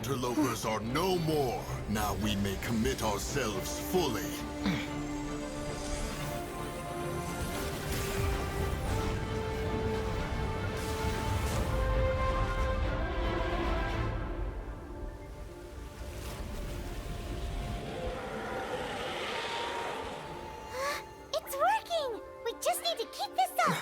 interlopers are no more. Now we may commit ourselves fully. It's working! We just need to keep this up!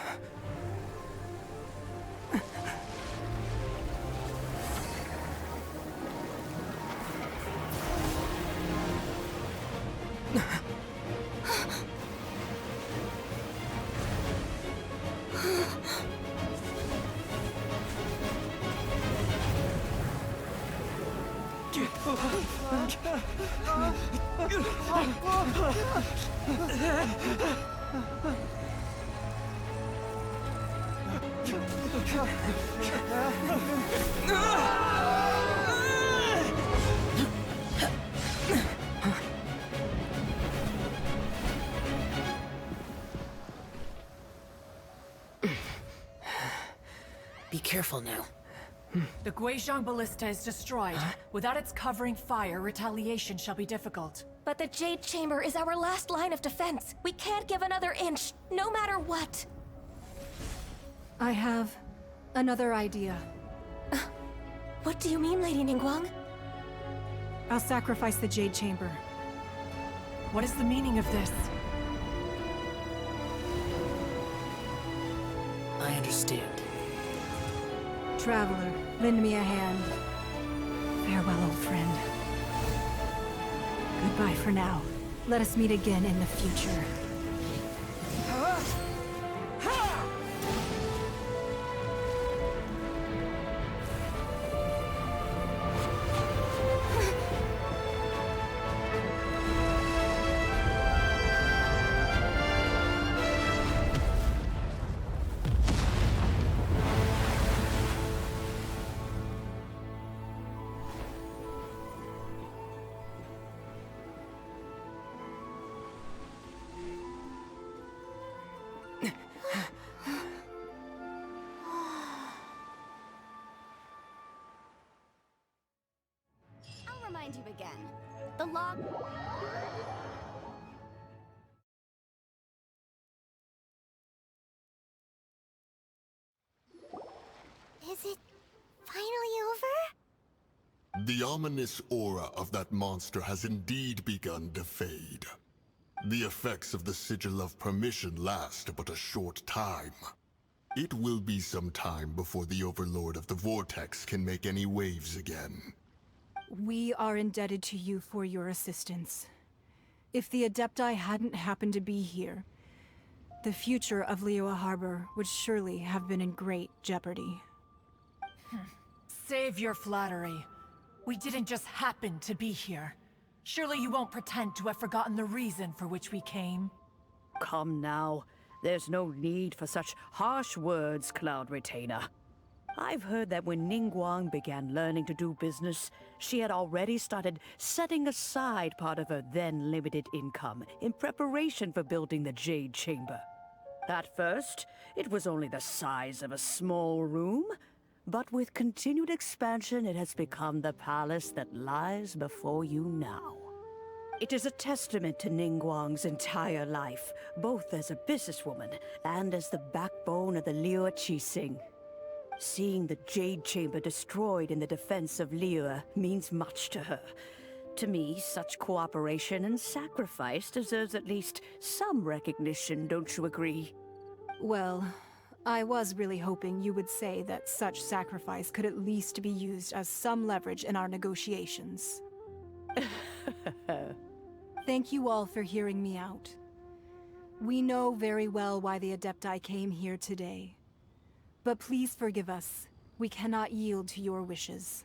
Be careful now. The Guizhong Ballista is destroyed. Without its covering fire, retaliation shall be difficult. But the Jade Chamber is our last line of defense. We can't give another inch, no matter what. I have another idea. What do you mean, Lady Ningguang? I'll sacrifice the Jade Chamber. What is the meaning of this? I understand. Traveler, lend me a hand. Farewell, old friend. Goodbye for now. Let us meet again in the future. I'll remind you again. The log... Is it finally over? The ominous aura of that monster has indeed begun to fade. The effects of the Sigil of Permission last but a short time. It will be some time before the Overlord of the Vortex can make any waves again. We are indebted to you for your assistance. If the Adepti hadn't happened to be here, the future of Liyue Harbor would surely have been in great jeopardy. Save your flattery. We didn't just happen to be here. Surely you won't pretend to have forgotten the reason for which we came. Come now. There's no need for such harsh words, Cloud Retainer. I've heard that when Ningguang began learning to do business, she had already started setting aside part of her then limited income in preparation for building the Jade Chamber. At first, it was only the size of a small room, but with continued expansion it has become the palace that lies before you now. It is a testament to Ningguang's entire life, both as a businesswoman and as the backbone of the Liyue Qixing. Seeing the Jade Chamber destroyed in the defense of Liyue means much to her. To me, such cooperation and sacrifice deserves at least some recognition, don't you agree? Well, I was really hoping you would say that such sacrifice could at least be used as some leverage in our negotiations. Thank you all for hearing me out. We know very well why the Adepti came here today. But please forgive us. We cannot yield to your wishes.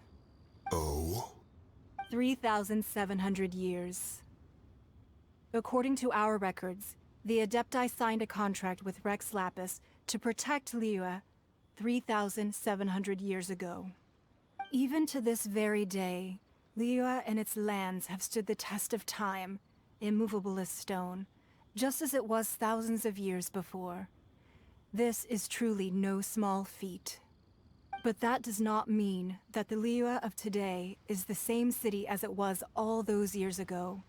Oh? 3,700 years. According to our records, the Adepti signed a contract with Rex Lapis to protect Liyue 3,700 years ago. Even to this very day, Liyue and its lands have stood the test of time, immovable as stone, just as it was thousands of years before. This is truly no small feat. But that does not mean that the Liyue of today is the same city as it was all those years ago.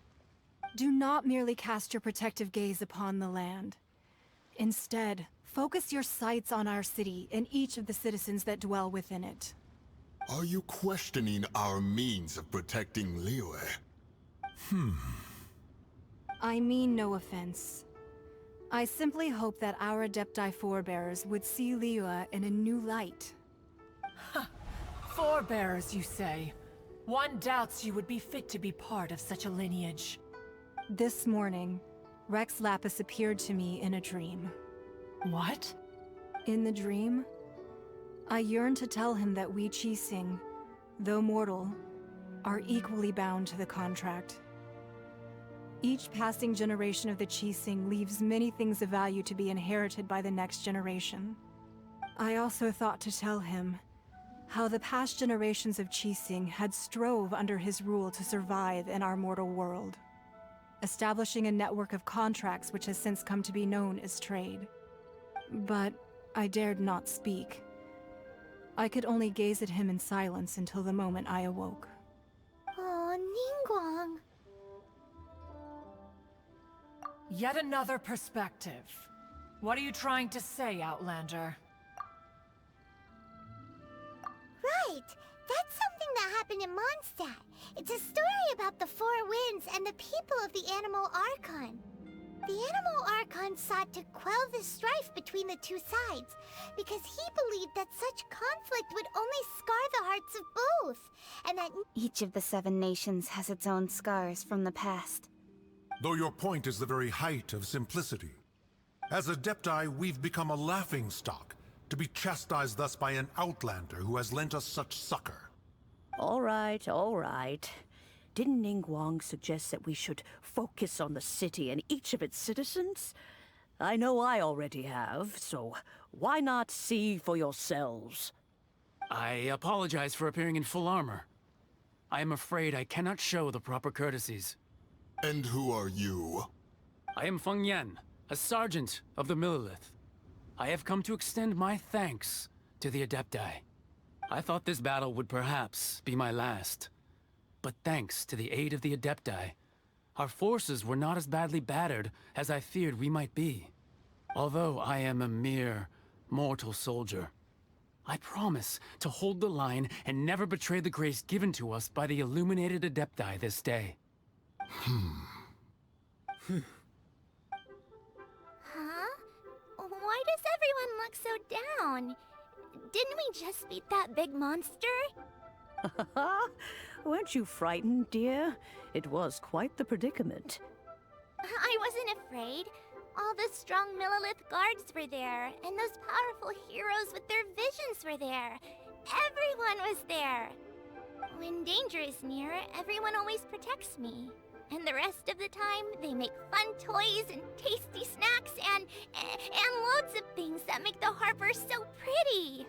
Do not merely cast your protective gaze upon the land. Instead, focus your sights on our city and each of the citizens that dwell within it. Are you questioning our means of protecting Liyue? I mean no offense. I simply hope that our Adepti forebears would see Liyue in a new light. Forebears, you say? One doubts you would be fit to be part of such a lineage. This morning, Rex Lapis appeared to me in a dream. What? In the dream, I yearned to tell him that we Qixing, though mortal, are equally bound to the contract. Each passing generation of the Qixing leaves many things of value to be inherited by the next generation. I also thought to tell him how the past generations of Qixing had strove under his rule to survive in our mortal world, establishing a network of contracts which has since come to be known as trade. But I dared not speak. I could only gaze at him in silence until the moment I awoke. Oh, Ningguang. Yet another perspective. What are you trying to say, Outlander? Right! That's something that happened in Mondstadt. It's a story about the Four Winds and the people of the Animal Archon. The Animal Archon sought to quell the strife between the two sides, because he believed that such conflict would only scar the hearts of both, and that Each of the 7 nations has its own scars from the past. Though your point is the very height of simplicity. As Adepti, we've become a laughingstock, to be chastised thus by an outlander who has lent us such succor. All right, all right. Didn't Ningguang suggest that we should focus on the city and each of its citizens? I know I already have, so why not see for yourselves? I apologize for appearing in full armor. I am afraid I cannot show the proper courtesies. And who are you? I am Feng Yan, a sergeant of the Millilith. I have come to extend my thanks to the Adepti. I thought this battle would perhaps be my last. But thanks to the aid of the Adepti, our forces were not as badly battered as I feared we might be. Although I am a mere mortal soldier, I promise to hold the line and never betray the grace given to us by the illuminated Adepti this day. Huh? Why does everyone look so down? Didn't we just beat that big monster? Weren't you frightened, dear? It was quite the predicament. I wasn't afraid. All the strong Millilith guards were there, and those powerful heroes with their visions were there. Everyone was there. When danger is near, everyone always protects me. And the rest of the time, they make fun toys and tasty snacks and loads of things that make the harbor so pretty.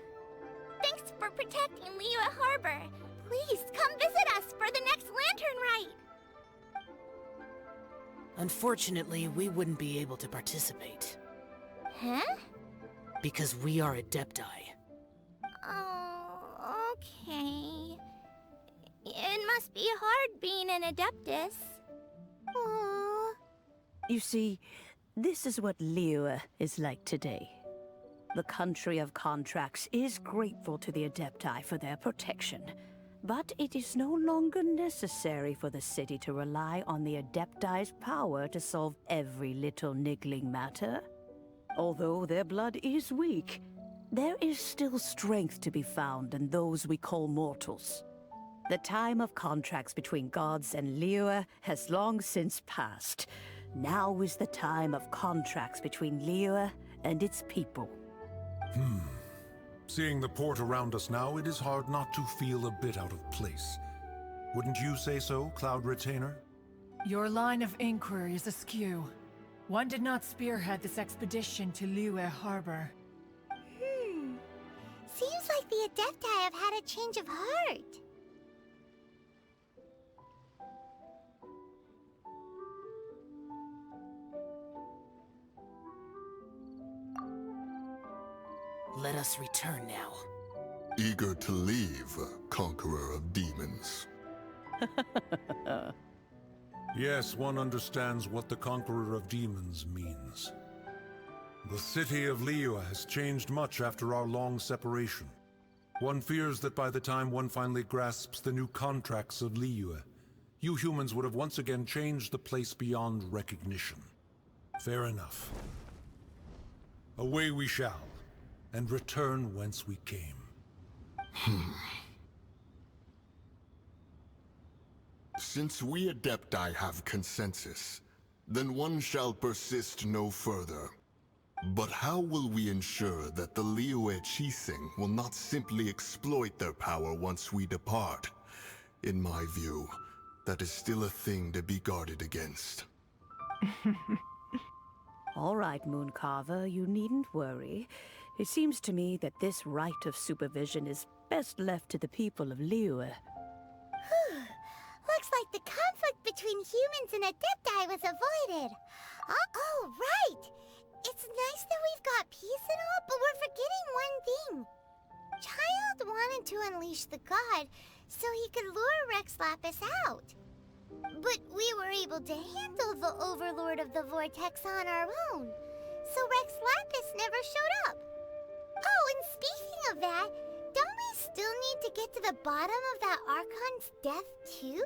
Thanks for protecting Liyue Harbor. Please come visit us for the next lantern rite. Unfortunately, we wouldn't be able to participate. Huh? Because we are Adepti. Oh, okay. It must be hard being an Adeptus. Aww. You see, this is what Liyue is like today. The country of contracts is grateful to the Adepti for their protection, but it is no longer necessary for the city to rely on the Adepti's power to solve every little niggling matter. Although their blood is weak, there is still strength to be found in those we call mortals. The time of contracts between gods and Liyue has long since passed. Now is the time of contracts between Liyue and its people. Seeing the port around us now, it is hard not to feel a bit out of place. Wouldn't you say so, Cloud Retainer? Your line of inquiry is askew. One did not spearhead this expedition to Liyue Harbor. Seems like the Adepti have had a change of heart. Let us return now. Eager to leave, Conqueror of Demons. Yes, one understands what the Conqueror of Demons means. The city of Liyue has changed much after our long separation. One fears that by the time one finally grasps the new contracts of Liyue, you humans would have once again changed the place beyond recognition. Fair enough. Away we shall, and return whence we came. Since we Adepti have consensus, then one shall persist no further. But how will we ensure that the Liyue Chising will not simply exploit their power once we depart? In my view, that is still a thing to be guarded against. All right, Mooncarver, you needn't worry. It seems to me that this right of supervision is best left to the people of Liyue. Looks like the conflict between humans and Adepti was avoided. Oh, right! It's nice that we've got peace and all, but we're forgetting one thing. Child wanted to unleash the god so he could lure Rex Lapis out. But we were able to handle the Overlord of the Vortex on our own, so Rex Lapis never showed up. Oh, and speaking of that, don't we still need to get to the bottom of that Archon's death too?